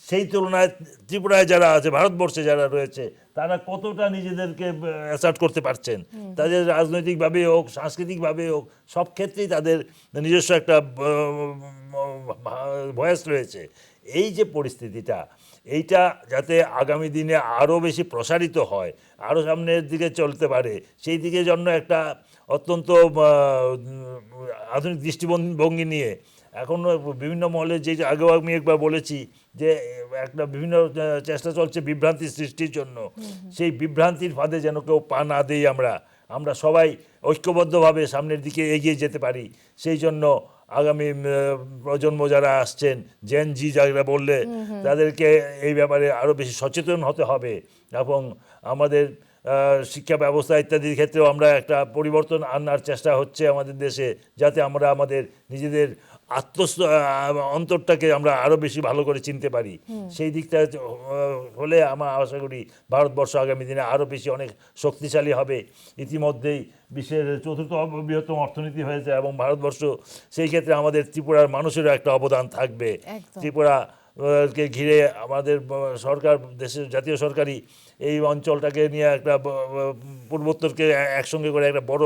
সেই তুলনায় ত্রিপুরায় যারা আছে, ভারতবর্ষে যারা রয়েছে, তারা কতটা নিজেদেরকে অ্যাসার্ট করতে পারছেন। তাদের রাজনৈতিকভাবে হোক, সাংস্কৃতিকভাবে হোক, সব ক্ষেত্রেই তাদের নিজস্ব একটা ভয়েস রয়েছে। এই যে পরিস্থিতিটা, এইটা যাতে আগামী দিনে আরও বেশি প্রসারিত হয়, আরও সামনের দিকে চলতে পারে, সেই দিকে জন্য একটা অত্যন্ত আধুনিক দৃষ্টিভঙ্গি নিয়ে এখন বিভিন্ন মহলে, যে আগেও আমি একবার বলেছি যে একটা বিভিন্ন চেষ্টা চলছে বিভ্রান্তি সৃষ্টির জন্য। সেই বিভ্রান্তির ফাঁদে যেন কেউ পা না দেই, আমরা সবাই ঐক্যবদ্ধভাবে সামনের দিকে এগিয়ে যেতে পারি। সেই জন্য আগামী প্রজন্ম যারা আসছেন, জেন জি যারা বললে, তাদেরকে এই ব্যাপারে আরও বেশি সচেতন হতে হবে। এবং আমাদের শিক্ষা ব্যবস্থা ইত্যাদির ক্ষেত্রেও আমরা একটা পরিবর্তন আনার চেষ্টা হচ্ছে আমাদের দেশে, যাতে আমরা আমাদের নিজেদের অন্তরটাকে আমরা আরও বেশি ভালো করে চিনতে পারি। সেই দিকটা হলে আমরা আশা করি ভারতবর্ষ আগামী দিনে আরও বেশি অনেক শক্তিশালী হবে। ইতিমধ্যেই বিশ্বের 4র্থ বৃহত্তম অর্থনীতি হয়েছে, এবং ভারতবর্ষ সেই ক্ষেত্রে আমাদের ত্রিপুরার মানুষেরও একটা অবদান থাকবে। ত্রিপুরাকে ঘিরে আমাদের সরকার, দেশের জাতীয় সরকারই এই অঞ্চলটাকে নিয়ে একটা পূর্বোত্তরকে একসঙ্গে করে একটা বড়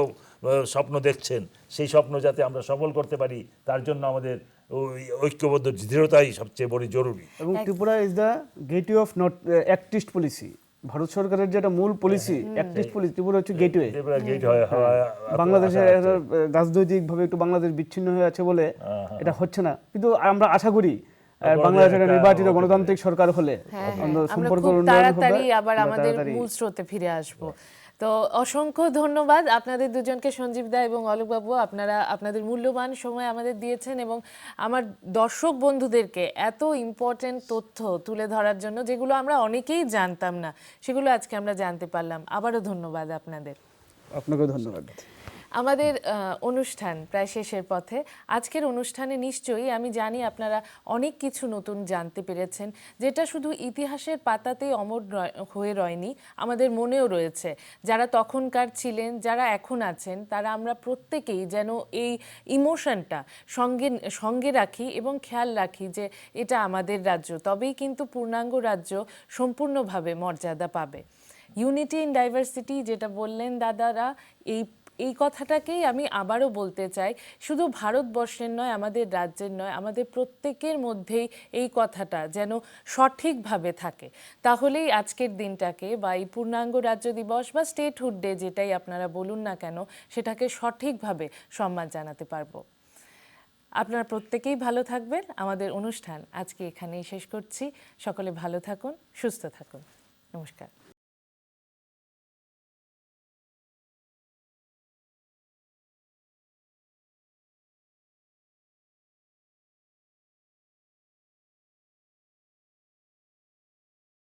স্বপ্ন দেখছেন। সেই স্বপ্ন যাতে আমরা সফল করতে পারি, তার জন্য আমাদের ঐক্যবদ্ধ দৃঢ়তাই সবচেয়ে বড় জরুরি। এবং Tripura is the gateway of north act east policy. Bharat সরকারের যেটা মূল policy, act east policy, Tripura হচ্ছে গেটওয়ে। বাংলাদেশের রাজনৈতিকভাবে একটু বাংলাদেশ বিচ্ছিন্ন হয়ে আছে বলে এটা হচ্ছে না, কিন্তু আমরা আশা করি বাংলাদেশের নির্বাচিত গণতান্ত্রিক সরকার হলে সম্পর্ক তাড়াতাড়ি আবার আমাদের মূল স্রোতে ফিরে আসবো। তো অসংখ্য ধন্যবাদ আপনাদের দুজনকে, সঞ্জীব দা এবং অলোক বাবু। আপনারা আপনাদের মূল্যবান সময় আমাদের দিয়েছেন এবং আমার দর্শক বন্ধুদেরকে এত ইম্পর্টেন্ট তথ্য তুলে ধরার জন্য, যেগুলো আমরা অনেকেই জানতাম না, সেগুলো আজকে আমরা জানতে পারলাম। আবারও ধন্যবাদ আপনাদের। আপনাকেও ধন্যবাদ। আমাদের অনুষ্ঠান প্রায় শেষের পথে। আজকের অনুষ্ঠানে নিশ্চয়ই আমি জানি আপনারা অনেক কিছু নতুন জানতে পেরেছেন, যেটা শুধু ইতিহাসের পাতাতেই অমর হয়ে রয়নি, আমাদের মনেও রয়েছে। যারা তখনকার ছিলেন, যারা এখন আছেন, তারা আমরা প্রত্যেকেই যেন এই ইমোশনটা সঙ্গে রাখি এবং খেয়াল রাখি যে এটা আমাদের রাজ্য, তবেই কিন্তু পূর্ণাঙ্গ রাজ্য সম্পূর্ণভাবে মর্যাদা পাবে। ইউনিটি ইন ডাইভার্সিটি যেটা বললেন দাদারা, এই কথাটাকেই আমি আবারও বলতে চাই। শুধু ভারতবর্ষের নয়, আমাদের রাজ্যের নয়, আমাদের প্রত্যেকের মধ্যেই এই কথাটা যেন সঠিকভাবে থাকে। তাহলেই আজকের দিনটাকে বা এই পূর্ণাঙ্গ রাজ্য দিবস বা স্টেটহুড ডে যেটাই আপনারা বলুন না কেন, সেটাকে সঠিকভাবে সম্মান জানাতে পারবো। আপনারা প্রত্যেকেই ভালো থাকবেন। আমাদের অনুষ্ঠান আজকে এখানেই শেষ করছি। সকলে ভালো থাকুন, সুস্থ থাকুন। নমস্কার।